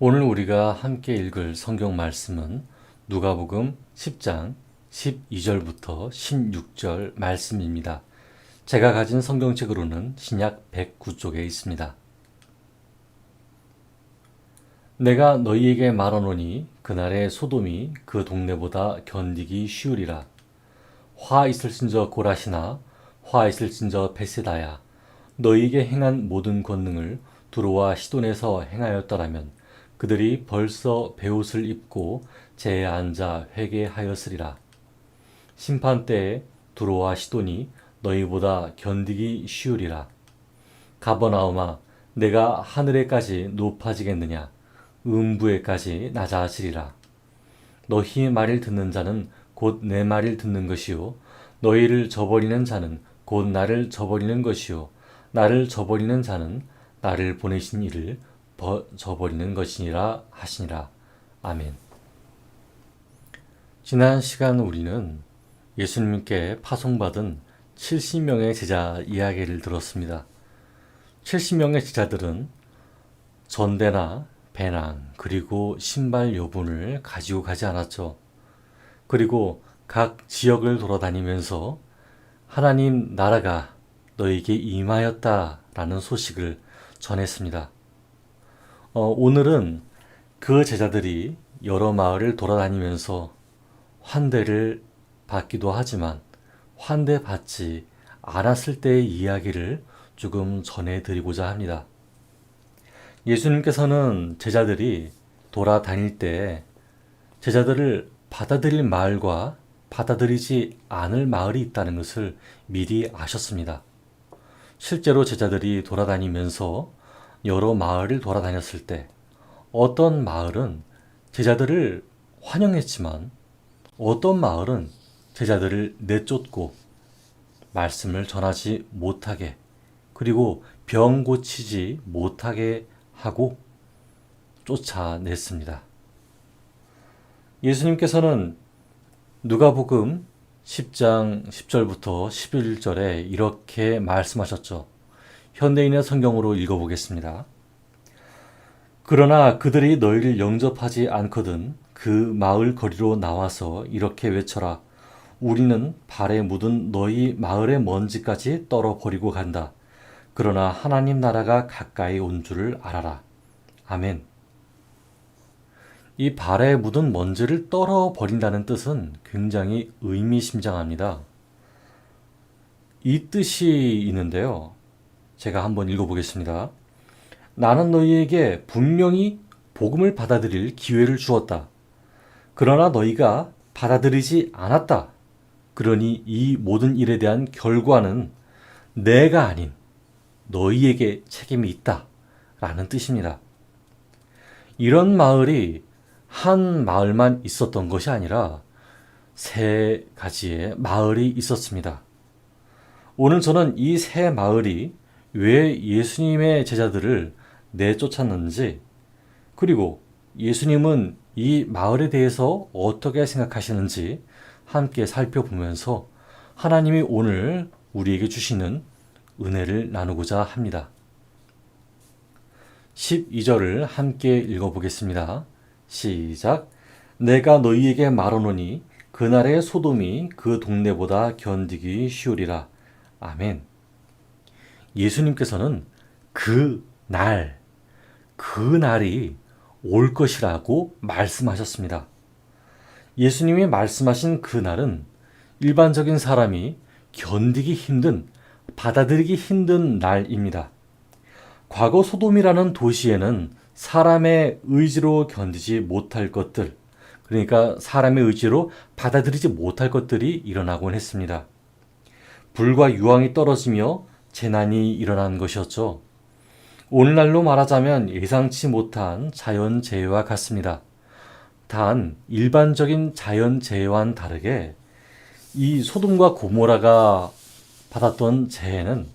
오늘 우리가 함께 읽을 성경 말씀은 누가복음 10장 12절부터 16절 말씀입니다. 제가 가진 성경책으로는 신약 109쪽에 있습니다. 내가 너희에게 말하노니 그날의 소돔이 그 동네보다 견디기 쉬우리라. 화 있을진저 고라시나 화 있을진저 베세다야, 너희에게 행한 모든 권능을 두로와 시돈에서 행하였더라면 그들이 벌써 베옷을 입고 재에 앉아 회개하였으리라. 심판 때에 두로와 시돈이 너희보다 견디기 쉬우리라. 가버나움아, 내가 하늘에까지 높아지겠느냐? 음부에까지 낮아지리라. 너희 말을 듣는 자는 곧 내 말을 듣는 것이요, 너희를 저버리는 자는 곧 나를 저버리는 것이요, 나를 저버리는 자는 나를 보내신 이를 저버리는 것이니라 하시니라. 아멘. 지난 시간 우리는 예수님께 파송받은 70명의 제자 이야기를 들었습니다. 70명의 제자들은 전대나 배낭 그리고 신발 여분을 가지고 가지 않았죠. 그리고 각 지역을 돌아다니면서 하나님 나라가 너에게 임하였다라는 소식을 전했습니다. 오늘은 그 제자들이 여러 마을을 돌아다니면서 환대를 받기도 하지만 환대받지 않았을 때의 이야기를 조금 전해드리고자 합니다. 예수님께서는 제자들이 돌아다닐 때 제자들을 받아들일 마을과 받아들이지 않을 마을이 있다는 것을 미리 아셨습니다. 실제로 제자들이 돌아다니면서 여러 마을을 돌아다녔을 때 어떤 마을은 제자들을 환영했지만 어떤 마을은 제자들을 내쫓고 말씀을 전하지 못하게, 그리고 병 고치지 못하게 하고 쫓아냈습니다. 예수님께서는 누가복음 10장 10절부터 11절에 이렇게 말씀하셨죠. 현대인의 성경으로 읽어보겠습니다. 그러나 그들이 너희를 영접하지 않거든 그 마을 거리로 나와서 이렇게 외쳐라. 우리는 발에 묻은 너희 마을의 먼지까지 떨어버리고 간다. 그러나 하나님 나라가 가까이 온 줄을 알아라. 아멘. 이 발에 묻은 먼지를 떨어버린다는 뜻은 굉장히 의미심장합니다. 이 뜻이 있는데요. 제가 한번 읽어보겠습니다. 나는 너희에게 분명히 복음을 받아들일 기회를 주었다. 그러나 너희가 받아들이지 않았다. 그러니 이 모든 일에 대한 결과는 내가 아닌 너희에게 책임이 있다. 라는 뜻입니다. 이런 마을이 한 마을만 있었던 것이 아니라 세 가지의 마을이 있었습니다. 오늘 저는 이 세 마을이 왜 예수님의 제자들을 내쫓았는지, 그리고 예수님은 이 마을에 대해서 어떻게 생각하시는지 함께 살펴보면서 하나님이 오늘 우리에게 주시는 은혜를 나누고자 합니다. 12절을 함께 읽어보겠습니다. 시작. 내가 너희에게 말하노니 그날의 소돔이 그 동네보다 견디기 쉬우리라. 아멘. 예수님께서는 그날이 올 것이라고 말씀하셨습니다. 예수님이 말씀하신 그날은 일반적인 사람이 견디기 힘든, 받아들이기 힘든 날입니다. 과거 소돔이라는 도시에는 사람의 의지로 견디지 못할 것들, 그러니까 사람의 의지로 받아들이지 못할 것들이 일어나곤 했습니다. 불과 유황이 떨어지며 재난이 일어난 것이었죠. 오늘날로 말하자면 예상치 못한 자연재해와 같습니다. 단 일반적인 자연재해와는 다르게 이 소돔과 고모라가 받았던 재해는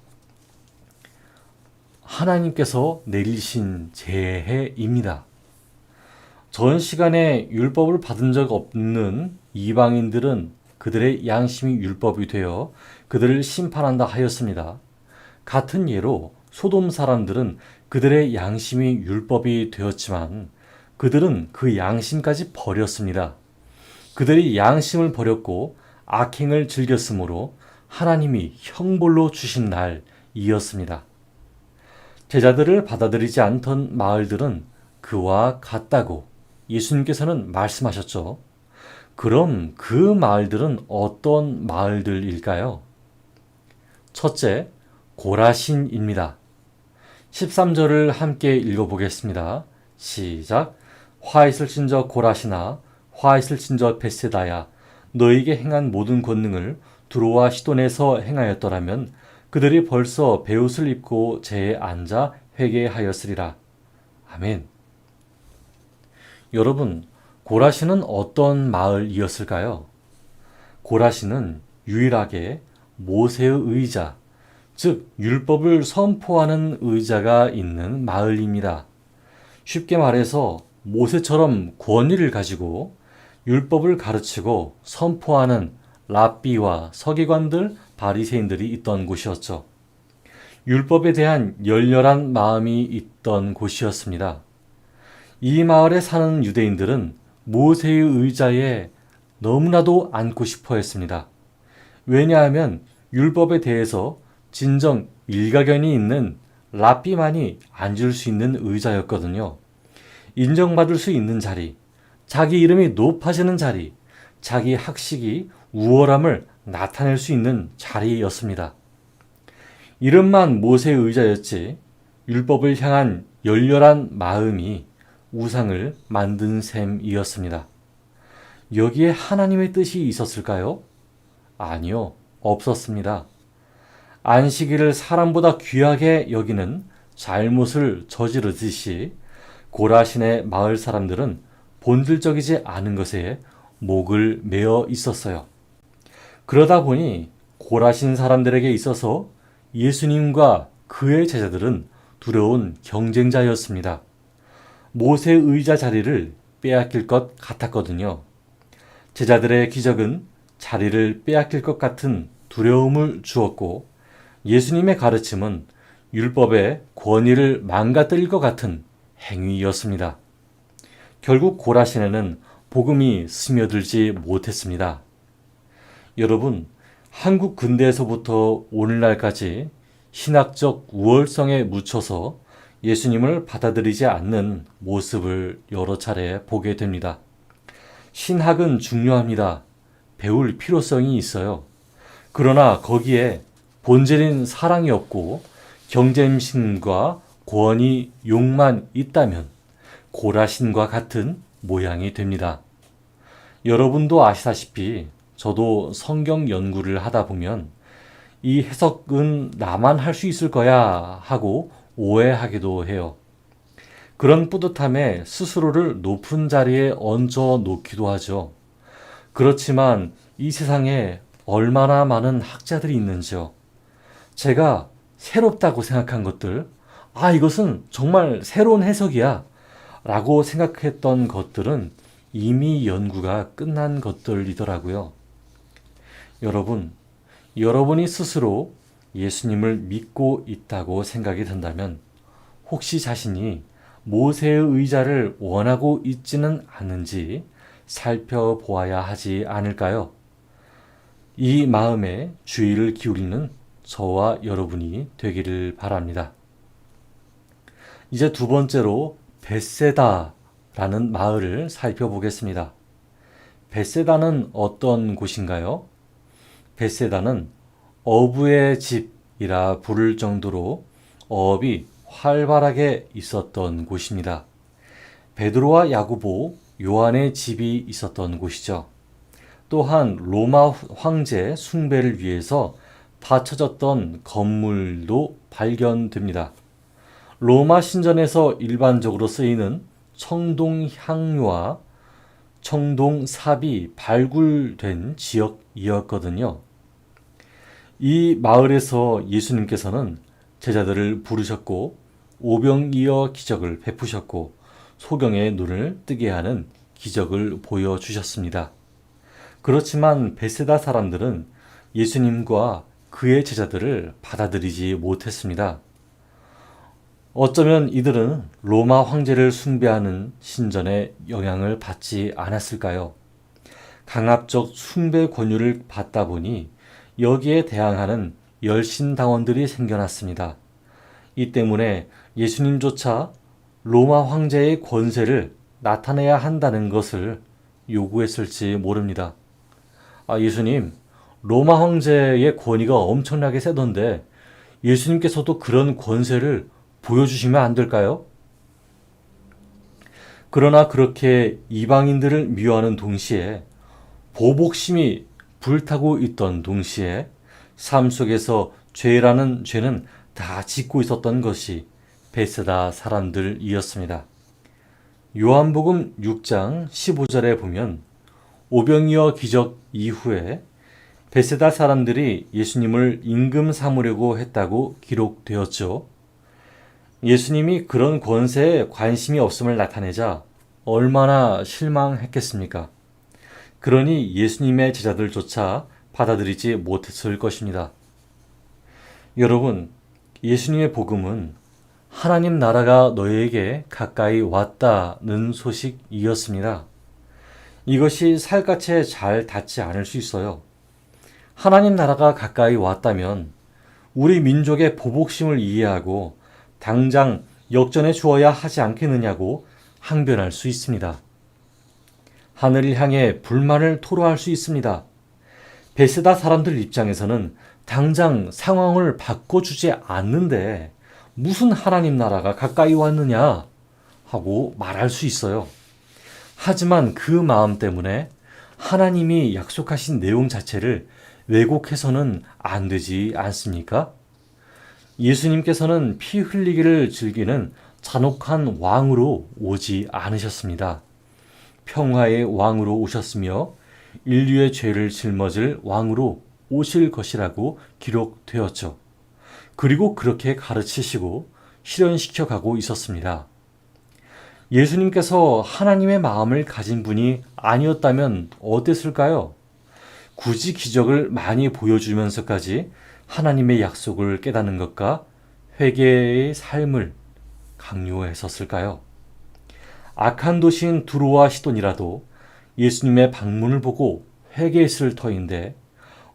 하나님께서 내리신 재해입니다. 전 시간에 율법을 받은 적 없는 이방인들은 그들의 양심이 율법이 되어 그들을 심판한다 하였습니다. 같은 예로 소돔 사람들은 그들의 양심이 율법이 되었지만 그들은 그 양심까지 버렸습니다. 그들이 양심을 버렸고 악행을 즐겼으므로 하나님이 형벌로 주신 날이었습니다. 제자들을 받아들이지 않던 마을들은 그와 같다고 예수님께서는 말씀하셨죠. 그럼 그 마을들은 어떤 마을들일까요? 첫째, 고라신입니다. 13절을 함께 읽어보겠습니다. 시작. 화 있을 진저 고라시나 화 있을 진저 벳세다야 너에게 행한 모든 권능을 두로와 시돈에서 행하였더라면 그들이 벌써 베옷을 입고 제에 앉아 회개하였으리라. 아멘. 여러분, 고라신은 어떤 마을이었을까요? 고라신은 유일하게 모세의 의자, 즉 율법을 선포하는 의자가 있는 마을입니다. 쉽게 말해서 모세처럼 권위를 가지고 율법을 가르치고 선포하는 랍비와 서기관들, 바리새인들이 있던 곳이었죠. 율법에 대한 열렬한 마음이 있던 곳이었습니다. 이 마을에 사는 유대인들은 모세의 의자에 너무나도 앉고 싶어 했습니다. 왜냐하면 율법에 대해서 진정 일가견이 있는 랍비만이 앉을 수 있는 의자였거든요. 인정받을 수 있는 자리, 자기 이름이 높아지는 자리, 자기 학식이 우월함을 나타낼 수 있는 자리였습니다. 이름만 모세의 의자였지 율법을 향한 열렬한 마음이 우상을 만든 셈이었습니다. 여기에 하나님의 뜻이 있었을까요? 아니요, 없었습니다. 안식일을 사람보다 귀하게 여기는 잘못을 저지르듯이 고라신의 마을 사람들은 본질적이지 않은 것에 목을 메어 있었어요. 그러다 보니 고라신 사람들에게 있어서 예수님과 그의 제자들은 두려운 경쟁자였습니다. 모세의 의자 자리를 빼앗길 것 같았거든요. 제자들의 기적은 자리를 빼앗길 것 같은 두려움을 주었고 예수님의 가르침은 율법의 권위를 망가뜨릴 것 같은 행위였습니다. 결국 고라신에는 복음이 스며들지 못했습니다. 여러분, 한국 근대에서부터 오늘날까지 신학적 우월성에 묻혀서 예수님을 받아들이지 않는 모습을 여러 차례 보게 됩니다. 신학은 중요합니다. 배울 필요성이 있어요. 그러나 거기에 본질인 사랑이 없고 경쟁심과 권위, 욕만 있다면 고라신과 같은 모양이 됩니다. 여러분도 아시다시피 저도 성경 연구를 하다 보면 이 해석은 나만 할 수 있을 거야 하고 오해하기도 해요. 그런 뿌듯함에 스스로를 높은 자리에 얹어 놓기도 하죠. 그렇지만 이 세상에 얼마나 많은 학자들이 있는지요. 제가 새롭다고 생각한 것들, 이것은 정말 새로운 해석이야 라고 생각했던 것들은 이미 연구가 끝난 것들이더라고요. 여러분, 여러분이 스스로 예수님을 믿고 있다고 생각이 든다면 혹시 자신이 모세의 의자를 원하고 있지는 않은지 살펴보아야 하지 않을까요? 이 마음에 주의를 기울이는 저와 여러분이 되기를 바랍니다. 이제 두 번째로 벳세다라는 마을을 살펴보겠습니다. 벳세다는 어떤 곳인가요? 벳세다는 어부의 집이라 부를 정도로 어업이 활발하게 있었던 곳입니다. 베드로와 야고보, 요한의 집이 있었던 곳이죠. 또한 로마 황제 숭배를 위해서 받쳐졌던 건물도 발견됩니다. 로마 신전에서 일반적으로 쓰이는 청동향유와 청동삽이 발굴된 지역이었거든요. 이 마을에서 예수님께서는 제자들을 부르셨고 오병이어 기적을 베푸셨고 소경의 눈을 뜨게 하는 기적을 보여주셨습니다. 그렇지만 벳세다 사람들은 예수님과 그의 제자들을 받아들이지 못했습니다. 어쩌면 이들은 로마 황제를 숭배하는 신전의 영향을 받지 않았을까요? 강압적 숭배 권유를 받다 보니 여기에 대항하는 열신당원들이 생겨났습니다. 이 때문에 예수님조차 로마 황제의 권세를 나타내야 한다는 것을 요구했을지 모릅니다. 예수님, 로마 황제의 권위가 엄청나게 세던데 예수님께서도 그런 권세를 보여주시면 안 될까요? 그러나 그렇게 이방인들을 미워하는 동시에 보복심이 불타고 있던 동시에 삶 속에서 죄라는 죄는 다 짓고 있었던 것이 베세다 사람들이었습니다. 요한복음 6장 15절에 보면 오병이어 기적 이후에 베세다 사람들이 예수님을 임금 삼으려고 했다고 기록되었죠. 예수님이 그런 권세에 관심이 없음을 나타내자 얼마나 실망했겠습니까? 그러니 예수님의 제자들조차 받아들이지 못했을 것입니다. 여러분, 예수님의 복음은 하나님 나라가 너희에게 가까이 왔다는 소식이었습니다. 이것이 살갗에 잘 닿지 않을 수 있어요. 하나님 나라가 가까이 왔다면 우리 민족의 보복심을 이해하고 당장 역전해 주어야 하지 않겠느냐고 항변할 수 있습니다. 하늘을 향해 불만을 토로할 수 있습니다. 베세다 사람들 입장에서는 당장 상황을 바꿔주지 않는데 무슨 하나님 나라가 가까이 왔느냐 하고 말할 수 있어요. 하지만 그 마음 때문에 하나님이 약속하신 내용 자체를 왜곡해서는 안 되지 않습니까? 예수님께서는 피 흘리기를 즐기는 잔혹한 왕으로 오지 않으셨습니다. 평화의 왕으로 오셨으며 인류의 죄를 짊어질 왕으로 오실 것이라고 기록되었죠. 그리고 그렇게 가르치시고 실현시켜 가고 있었습니다. 예수님께서 하나님의 마음을 가진 분이 아니었다면 어땠을까요? 굳이 기적을 많이 보여주면서까지 하나님의 약속을 깨닫는 것과 회개의 삶을 강요했었을까요? 악한 도시인 두로와 시돈이라도 예수님의 방문을 보고 회개했을 터인데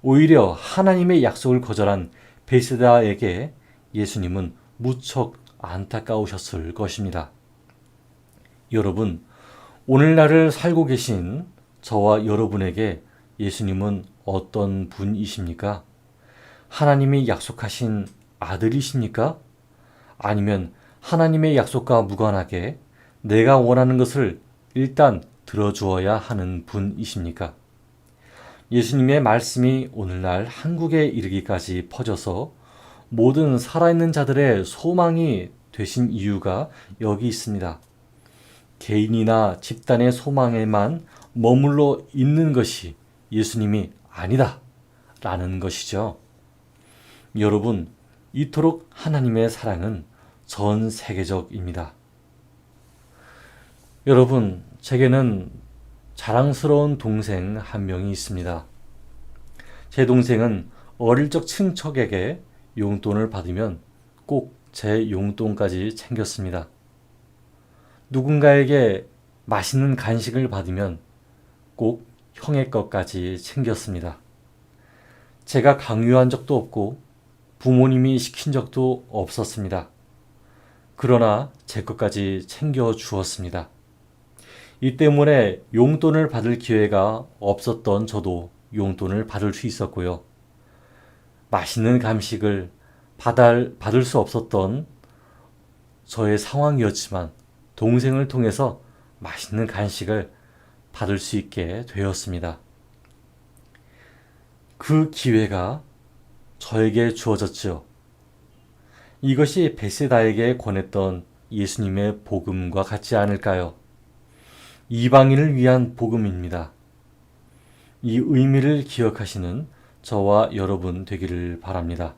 오히려 하나님의 약속을 거절한 베세다에게 예수님은 무척 안타까우셨을 것입니다. 여러분, 오늘날을 살고 계신 저와 여러분에게 예수님은 어떤 분이십니까? 하나님이 약속하신 아들이십니까? 아니면 하나님의 약속과 무관하게 내가 원하는 것을 일단 들어주어야 하는 분이십니까? 예수님의 말씀이 오늘날 한국에 이르기까지 퍼져서 모든 살아있는 자들의 소망이 되신 이유가 여기 있습니다. 개인이나 집단의 소망에만 머물러 있는 것이 예수님이 아니다 라는 것이죠. 여러분, 이토록 하나님의 사랑은 전 세계적입니다. 여러분, 제게는 자랑스러운 동생 한 명이 있습니다. 제 동생은 어릴 적 친척에게 용돈을 받으면 꼭 제 용돈까지 챙겼습니다. 누군가에게 맛있는 간식을 받으면 꼭 형의 것까지 챙겼습니다. 제가 강요한 적도 없고 부모님이 시킨 적도 없었습니다. 그러나 제 것까지 챙겨 주었습니다. 이 때문에 용돈을 받을 기회가 없었던 저도 용돈을 받을 수 있었고요. 맛있는 간식을 받을 수 없었던 저의 상황이었지만 동생을 통해서 맛있는 간식을 받을 수 있게 되었습니다. 그 기회가 저에게 주어졌죠. 이것이 베세다에게 권했던 예수님의 복음과 같지 않을까요? 이방인을 위한 복음입니다. 이 의미를 기억하시는 저와 여러분 되기를 바랍니다.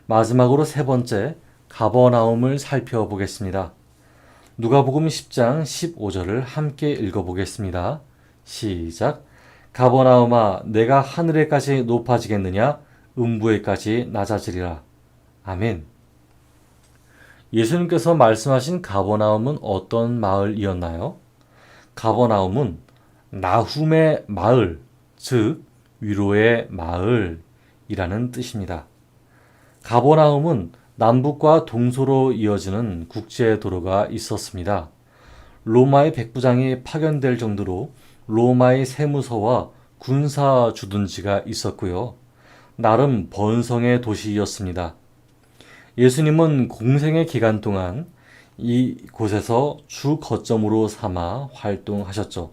마지막으로 세 번째, 가버나움을 살펴보겠습니다. 누가복음 10장 15절을 함께 읽어보겠습니다. 시작. 가버나움아, 내가 하늘에까지 높아지겠느냐? 음부에까지 낮아지리라. 아멘. 예수님께서 말씀하신 가버나움은 어떤 마을이었나요? 가버나움은 나훔의 마을, 즉 위로의 마을이라는 뜻입니다. 가버나움은 남북과 동서로 이어지는 국제도로가 있었습니다. 로마의 백부장이 파견될 정도로 로마의 세무서와 군사 주둔지가 있었고요. 나름 번성의 도시였습니다. 예수님은 공생의 기간 동안 이곳에서 주 거점으로 삼아 활동하셨죠.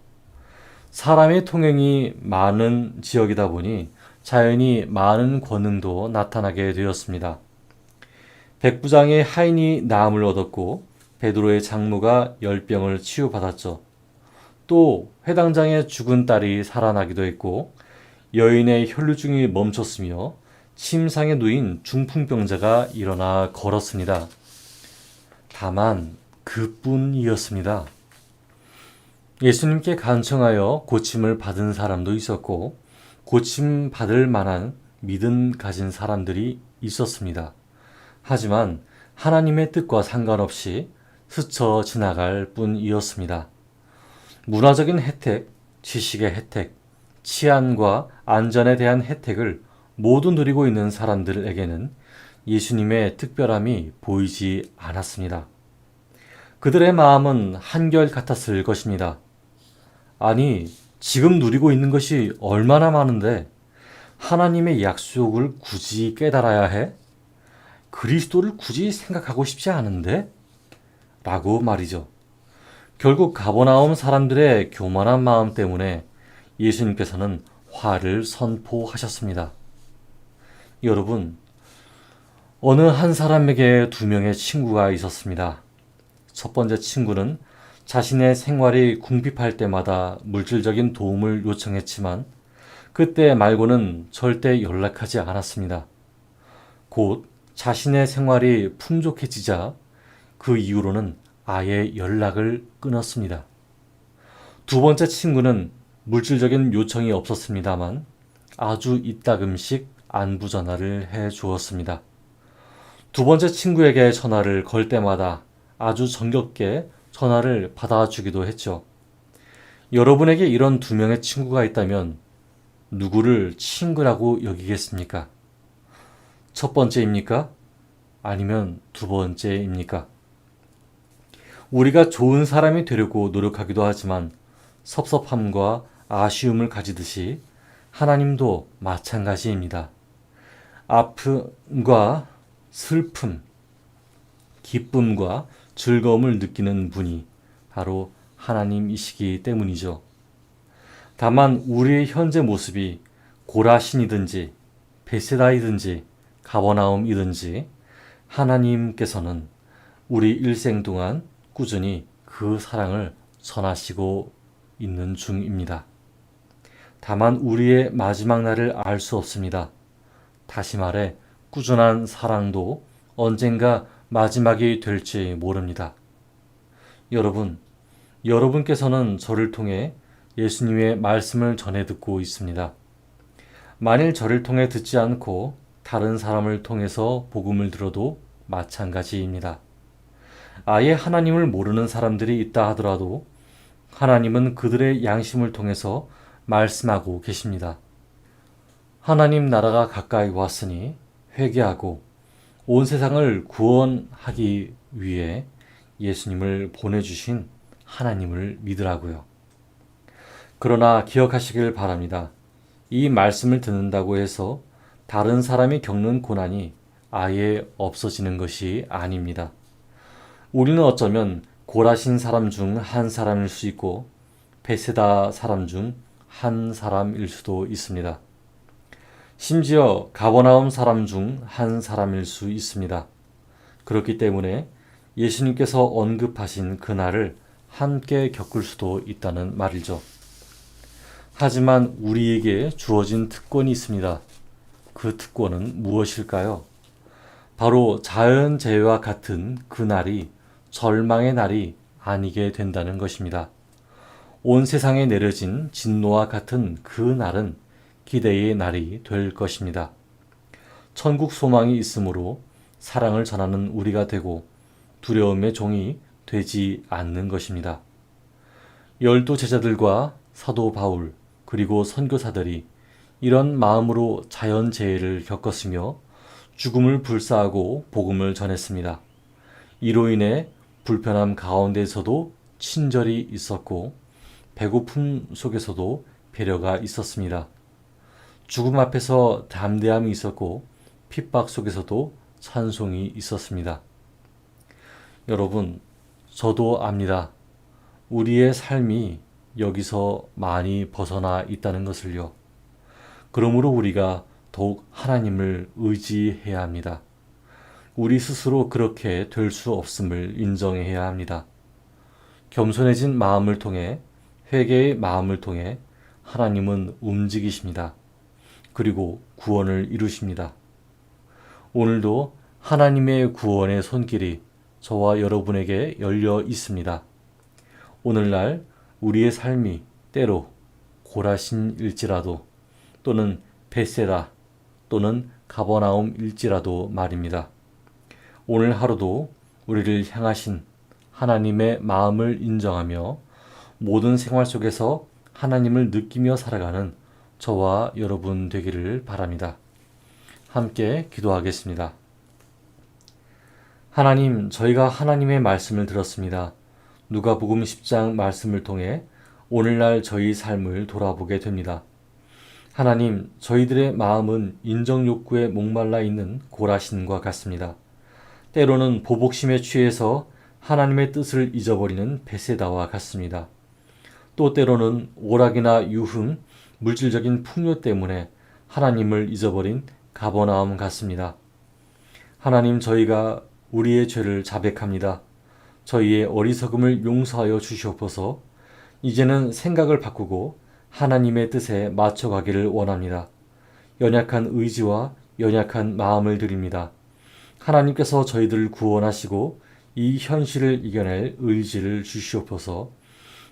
사람의 통행이 많은 지역이다 보니 자연히 많은 권능도 나타나게 되었습니다. 백부장의 하인이 나음을 얻었고 베드로의 장모가 열병을 치유받았죠. 또 회당장의 죽은 딸이 살아나기도 했고 여인의 혈류증이 멈췄으며 침상에 누인 중풍병자가 일어나 걸었습니다. 다만 그뿐이었습니다. 예수님께 간청하여 고침을 받은 사람도 있었고 고침 받을 만한 믿음 가진 사람들이 있었습니다. 하지만 하나님의 뜻과 상관없이 스쳐 지나갈 뿐이었습니다. 문화적인 혜택, 지식의 혜택, 치안과 안전에 대한 혜택을 모두 누리고 있는 사람들에게는 예수님의 특별함이 보이지 않았습니다. 그들의 마음은 한결같았을 것입니다. 아니, 지금 누리고 있는 것이 얼마나 많은데 하나님의 약속을 굳이 깨달아야 해? 그리스도를 굳이 생각하고 싶지 않은데? 라고 말이죠. 결국 가버나움 사람들의 교만한 마음 때문에 예수님께서는 화를 선포하셨습니다. 여러분, 어느 한 사람에게 두 명의 친구가 있었습니다. 첫 번째 친구는 자신의 생활이 궁핍할 때마다 물질적인 도움을 요청했지만 그때 말고는 절대 연락하지 않았습니다. 곧 자신의 생활이 풍족해지자 그 이후로는 아예 연락을 끊었습니다. 두 번째 친구는 물질적인 요청이 없었습니다만 아주 이따금씩 안부 전화를 해 주었습니다. 두 번째 친구에게 전화를 걸 때마다 아주 정겹게 전화를 받아주기도 했죠. 여러분에게 이런 두 명의 친구가 있다면 누구를 친구라고 여기겠습니까? 첫 번째입니까? 아니면 두 번째입니까? 우리가 좋은 사람이 되려고 노력하기도 하지만 섭섭함과 아쉬움을 가지듯이 하나님도 마찬가지입니다. 아픔과 슬픔, 기쁨과 즐거움을 느끼는 분이 바로 하나님이시기 때문이죠. 다만 우리의 현재 모습이 고라신이든지 베세다이든지 가버나움이든지 하나님께서는 우리 일생 동안 꾸준히 그 사랑을 전하시고 있는 중입니다. 다만 우리의 마지막 날을 알 수 없습니다. 다시 말해 꾸준한 사랑도 언젠가 마지막이 될지 모릅니다. 여러분께서는 저를 통해 예수님의 말씀을 전해 듣고 있습니다. 만일 저를 통해 듣지 않고 다른 사람을 통해서 복음을 들어도 마찬가지입니다. 아예 하나님을 모르는 사람들이 있다 하더라도 하나님은 그들의 양심을 통해서 말씀하고 계십니다. 하나님 나라가 가까이 왔으니 회개하고 온 세상을 구원하기 위해 예수님을 보내주신 하나님을 믿으라고요. 그러나 기억하시길 바랍니다. 이 말씀을 듣는다고 해서 다른 사람이 겪는 고난이 아예 없어지는 것이 아닙니다. 우리는 어쩌면 고라신 사람 중 한 사람일 수 있고 베세다 사람 중 한 사람일 수도 있습니다. 심지어 가버나움 사람 중 한 사람일 수 있습니다. 그렇기 때문에 예수님께서 언급하신 그날을 함께 겪을 수도 있다는 말이죠. 하지만 우리에게 주어진 특권이 있습니다. 그 특권은 무엇일까요? 바로 자연재해와 같은 그날이 절망의 날이 아니게 된다는 것입니다. 온 세상에 내려진 진노와 같은 그 날은 기대의 날이 될 것입니다. 천국 소망이 있으므로 사랑을 전하는 우리가 되고 두려움의 종이 되지 않는 것입니다. 12 제자들과 사도 바울 그리고 선교사들이 이런 마음으로 자연재해를 겪었으며 죽음을 불사하고 복음을 전했습니다. 이로 인해 불편함 가운데서도 친절이 있었고 배고픔 속에서도 배려가 있었습니다. 죽음 앞에서 담대함이 있었고 핍박 속에서도 찬송이 있었습니다. 여러분, 저도 압니다. 우리의 삶이 여기서 많이 벗어나 있다는 것을요. 그러므로 우리가 더욱 하나님을 의지해야 합니다. 우리 스스로 그렇게 될 수 없음을 인정해야 합니다. 겸손해진 마음을 통해, 회개의 마음을 통해 하나님은 움직이십니다. 그리고 구원을 이루십니다. 오늘도 하나님의 구원의 손길이 저와 여러분에게 열려 있습니다. 오늘날 우리의 삶이 때로 고라신일지라도 또는 베세다 또는 가버나움일지라도 말입니다. 오늘 하루도 우리를 향하신 하나님의 마음을 인정하며 모든 생활 속에서 하나님을 느끼며 살아가는 저와 여러분 되기를 바랍니다. 함께 기도하겠습니다. 하나님, 저희가 하나님의 말씀을 들었습니다. 누가복음 10장 말씀을 통해 오늘날 저희 삶을 돌아보게 됩니다. 하나님, 저희들의 마음은 인정욕구에 목말라 있는 고라신과 같습니다. 때로는 보복심에 취해서 하나님의 뜻을 잊어버리는 베세다와 같습니다. 또 때로는 오락이나 유흥, 물질적인 풍요 때문에 하나님을 잊어버린 가버나움 같습니다. 하나님, 저희가 우리의 죄를 자백합니다. 저희의 어리석음을 용서하여 주시옵소서. 이제는 생각을 바꾸고 하나님의 뜻에 맞춰가기를 원합니다. 연약한 의지와 연약한 마음을 드립니다. 하나님께서 저희들을 구원하시고 이 현실을 이겨낼 의지를 주시옵소서.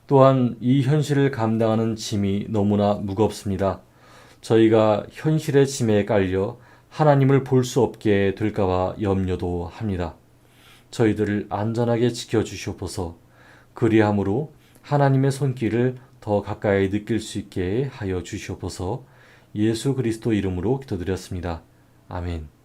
또한 이 현실을 감당하는 짐이 너무나 무겁습니다. 저희가 현실의 짐에 깔려 하나님을 볼 수 없게 될까봐 염려도 합니다. 저희들을 안전하게 지켜주시옵소서. 그리함으로 하나님의 손길을 더 가까이 느낄 수 있게 하여 주시옵소서. 예수 그리스도 이름으로 기도드렸습니다. 아멘.